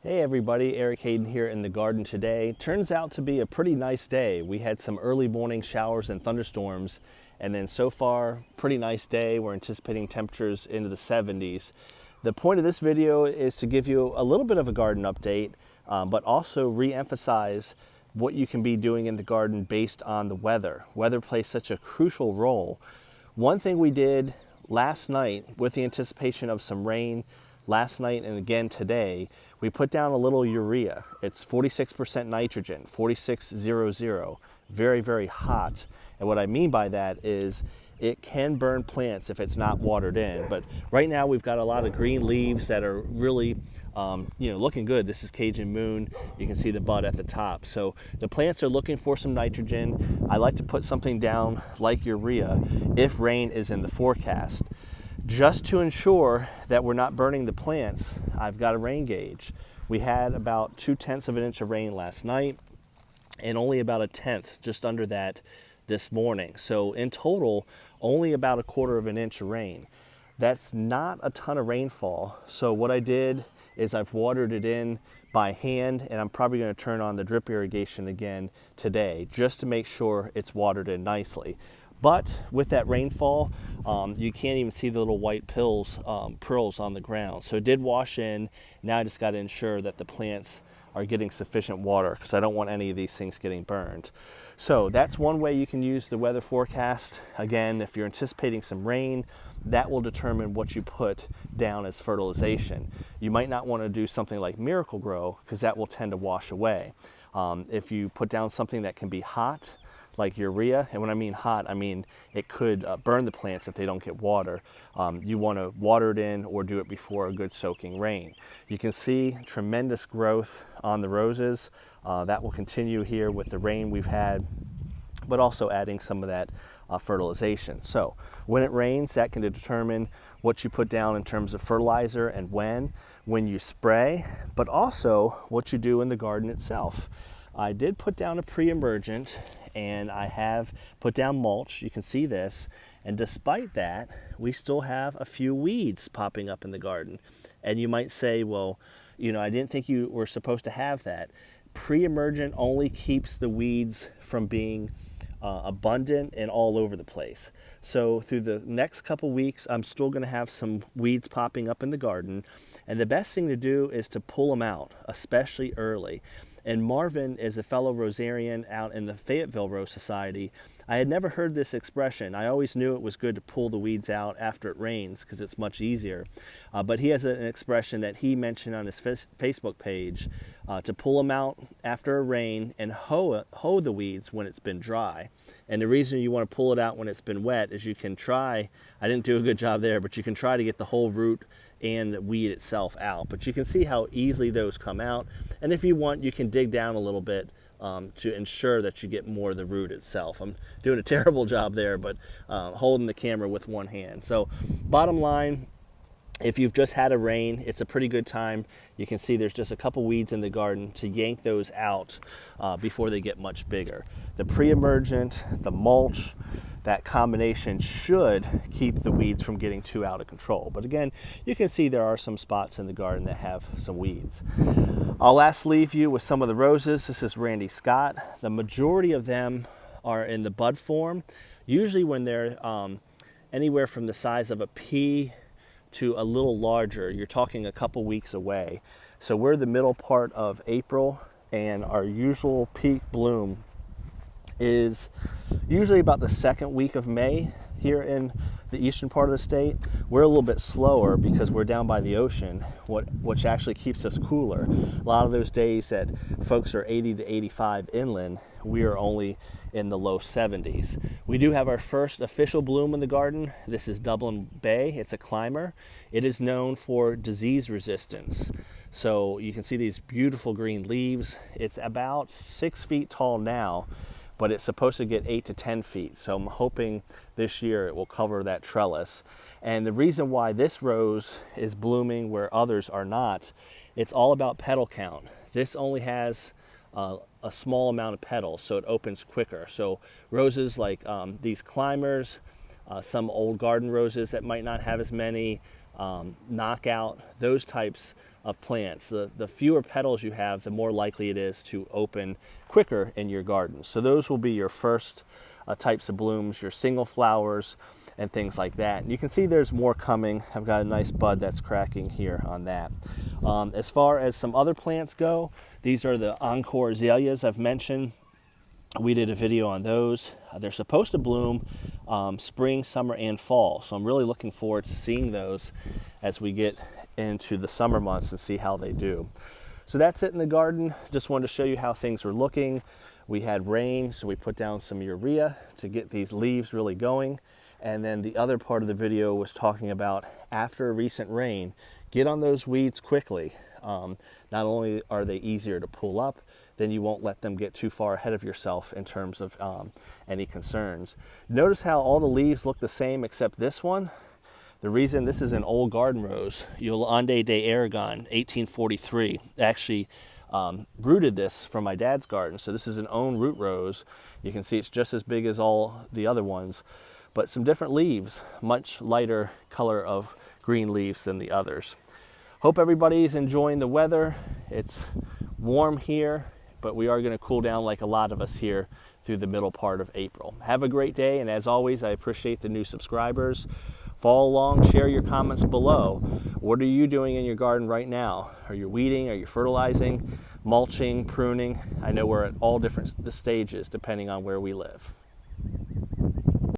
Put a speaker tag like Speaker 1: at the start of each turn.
Speaker 1: Hey everybody, Eric Hayden here in the garden today. Turns out to be a pretty nice day. We had some early morning showers and thunderstorms, and then so far, pretty nice day. We're anticipating temperatures into the 70s. The point of this video is to give you a little bit of a garden update, but also re-emphasize what you can be doing in the garden based on the weather. Weather plays such a crucial role. One thing we did last night with the anticipation of some rain last night and again today, we put down a little urea. It's 46% nitrogen, 4600, very, very hot. And what I mean by that is it can burn plants if it's not watered in. But right now we've got a lot of green leaves that are really looking good. This is Cajun Moon. You can see the bud at the top. So the plants are looking for some nitrogen. I like to put something down like urea if rain is in the forecast. Just to ensure that we're not burning the plants, I've got a rain gauge. We had about 0.2 of an inch of rain last night and only about 1/10, just under that, this morning. So in total, only about 1/4 of an inch of rain. That's not a ton of rainfall. So what I did is I've watered it in by hand, and I'm probably going to turn on the drip irrigation again today just to make sure it's watered in nicely. But with that rainfall, you can't even see the little white pearls on the ground. So it did wash in. Now I just got to ensure that the plants are getting sufficient water because I don't want any of these things getting burned. So that's one way you can use the weather forecast. Again, if you're anticipating some rain, that will determine what you put down as fertilization. You might not want to do something like Miracle-Gro because that will tend to wash away. If you put down something that can be hot, like urea, and when I mean hot, I mean it could burn the plants if they don't get water. You want to water it in or do it before a good soaking rain. You can see tremendous growth on the roses. That will continue here with the rain we've had, but also adding some of that fertilization. So when it rains, that can determine what you put down in terms of fertilizer and when you spray, but also what you do in the garden itself. I did put down a pre-emergent, and I have put down mulch. You can see this, and despite that, we still have a few weeds popping up in the garden. And you might say, well, I didn't think you were supposed to have that. Pre-emergent only keeps the weeds from being abundant and all over the place. So through the next couple weeks, I'm still going to have some weeds popping up in the garden, and the best thing to do is to pull them out, especially early. And Marvin is a fellow Rosarian out in the Fayetteville Rose Society. I had never heard this expression. I always knew it was good to pull the weeds out after it rains because it's much easier. But he has an expression that he mentioned on his Facebook page to pull them out after a rain and hoe the weeds when it's been dry. And the reason you want to pull it out when it's been wet is you can try, I didn't do a good job there, but you can try to get the whole root and the weed itself out. But you can see how easily those come out. And if you want, you can dig down a little bit to ensure that you get more of the root itself. I'm doing a terrible job there, but holding the camera with one hand. So bottom line, if you've just had a rain, it's a pretty good time. You can see there's just a couple weeds in the garden to yank those out before they get much bigger. The pre-emergent, the mulch, that combination should keep the weeds from getting too out of control. But again, you can see there are some spots in the garden that have some weeds. I'll last leave you with some of the roses. This is Randy Scott. The majority of them are in the bud form. Usually when they're anywhere from the size of a pea to a little larger, you're talking a couple weeks away. So we're the middle part of April, and our usual peak bloom is usually about the second week of May here in the eastern part of the state. We're a little bit slower because we're down by the ocean, which actually keeps us cooler. A lot of those days that folks are 80 to 85 inland, we are only in the low 70s. We do have our first official bloom in the garden. This is Dublin Bay. It's a climber. It is known for disease resistance. So you can see these beautiful green leaves. It's about 6 feet tall now, but it's supposed to get 8 to 10 feet. So I'm hoping this year it will cover that trellis. And the reason why this rose is blooming where others are not, it's all about petal count. This only has a small amount of petals, so it opens quicker. So roses like these climbers, some old garden roses that might not have as many, knockout, those types of plants. The fewer petals you have, the more likely it is to open quicker in your garden. So those will be your first types of blooms, your single flowers and things like that. And you can see there's more coming. I've got a nice bud that's cracking here on that. As far as some other plants go, these are the Encore azaleas I've mentioned. We did a video on those. They're supposed to bloom spring, summer, and fall. So I'm really looking forward to seeing those as we get into the summer months and see how they do. So that's it in the garden. Just wanted to show you how things were looking. We had rain, so we put down some urea to get these leaves really going. And then the other part of the video was talking about after a recent rain, get on those weeds quickly. Not only are they easier to pull up, then you won't let them get too far ahead of yourself in terms of any concerns. Notice how all the leaves look the same except this one. The reason this is an old garden rose, Yolande de Aragon, 1843, actually rooted this from my dad's garden. So this is an own root rose. You can see it's just as big as all the other ones, but some different leaves, much lighter color of green leaves than the others. Hope everybody's enjoying the weather. It's warm here, but we are going to cool down like a lot of us here through the middle part of April. Have a great day, and as always, I appreciate the new subscribers. Follow along, share your comments below. What are you doing in your garden right now? Are you weeding? Are you fertilizing, mulching, pruning? I know we're at all different stages depending on where we live.